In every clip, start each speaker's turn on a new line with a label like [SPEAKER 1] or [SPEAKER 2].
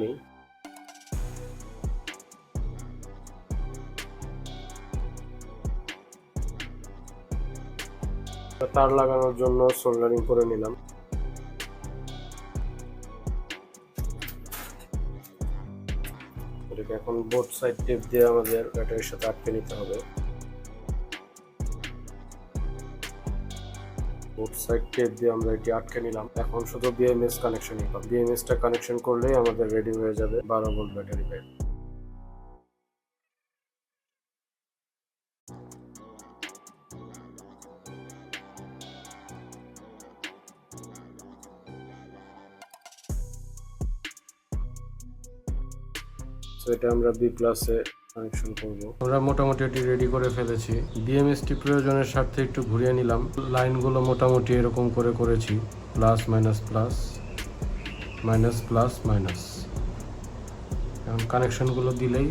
[SPEAKER 1] নিই। তার লাগানোর জন্য সোল্ডারিং করে নিলাম। এটাকে এখন বোথ সাইড টেপ দিয়ে আমাদের ব্যাটারির সাথে আটকে নিতে হবে। বোথ সাইড টেপ দিয়ে আমরা এটি আটকে নিলাম। এখন শুধু বিএমএস কানেকশনই পাবো। বিএমএসটা কানেকশন করলেই আমাদের রেডি হয়ে যাবে 12 ভোল্ট ব্যাটারি ব্যাগ। তো এটা আমরা বি প্লাসে কানেকশন করব। আমরা মোটামুটি এটি রেডি করে ফেলেছি। বিএমএসটি প্রয়োজনের স্বার্থে একটু ঘুরিয়ে নিলাম। লাইনগুলো মোটামুটি এরকম করে করেছি, plus minus plus minus plus minus. এখন কানেকশনগুলো দিলেই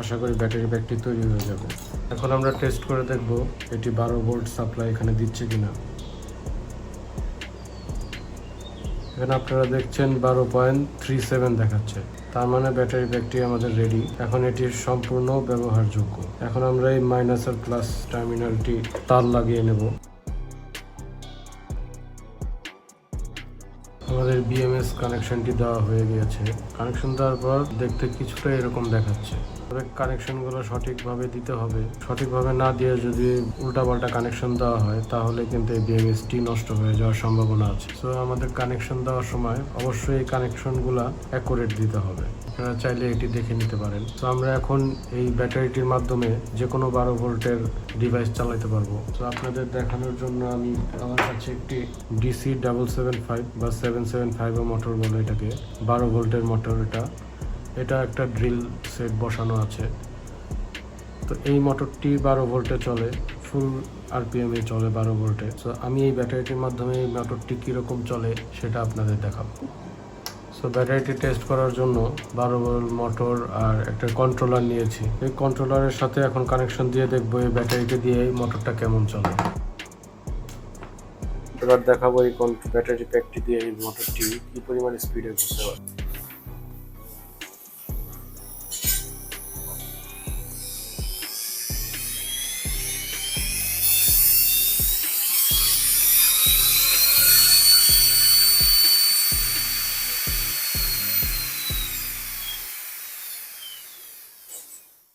[SPEAKER 1] আশা করি ব্যাটারি ব্যাগটি তৈরি হয়ে যাবে। এখন আমরা টেস্ট করে দেখব এটি 12 ভোল্ট সাপ্লাই এখানে দিচ্ছে কিনা। এখানে আপনারা দেখছেন 12.37 দেখাচ্ছে, তার মানে ব্যাটারি ব্যাগটি আমাদের রেডি। এখন এটি সম্পূর্ণ ব্যবহারযোগ্য। এখন আমরা এই মাইনাস আর প্লাস টার্মিনালটি তার লাগিয়ে নেব। আমাদের বিএমএস কানেকশনটি দেওয়া হয়ে গিয়েছে। কানেকশন দেওয়ার পর দেখতে কিছুটা এরকম দেখাচ্ছে। তবে কানেকশনগুলো সঠিকভাবে দিতে হবে। সঠিকভাবে না দিয়ে যদি উল্টাপাল্টা কানেকশন দেওয়া হয় তাহলে কিন্তু এই বিএমএসটি নষ্ট হয়ে যাওয়ার সম্ভাবনা আছে। সো আমাদের কানেকশন দেওয়ার সময় অবশ্যই এই কানেকশনগুলো অ্যাকুরেট দিতে হবে। আপনারা চাইলে এটি দেখে নিতে পারেন। তো আমরা এখন এই ব্যাটারিটির মাধ্যমে যে কোনো 12 ভোল্টের ডিভাইস চালাতে পারবো। তো আপনাদের দেখানোর জন্য আমি আমার কাছে একটি ডিসি 775 বা 775 মোটর বলে এটাকে, 12 ভোল্টের মোটর। এটা একটা ড্রিল সেট বসানো আছে। তো এই মোটরটি 12 ভোল্টে চলে, ফুল আরপিএমে চলে 12 ভোল্টে। সো আমি এই ব্যাটারিটির মাধ্যমে এই মোটরটি কীরকম চলে সেটা আপনাদের দেখাবো। সো ব্যাটারিটি টেস্ট করার জন্য 12 ভোল্ট মোটর আর একটা কন্ট্রোলার নিয়েছি। এই কন্ট্রোলারের সাথে এখন কানেকশন দিয়ে দেখবো এই ব্যাটারিকে দিয়ে এই মোটরটা কেমন চলে। এবার দেখাবো এই ব্যাটারি প্যাকটি দিয়ে এই মোটরটি কি পরিমাণ স্পিডে ঘুরতে পারে।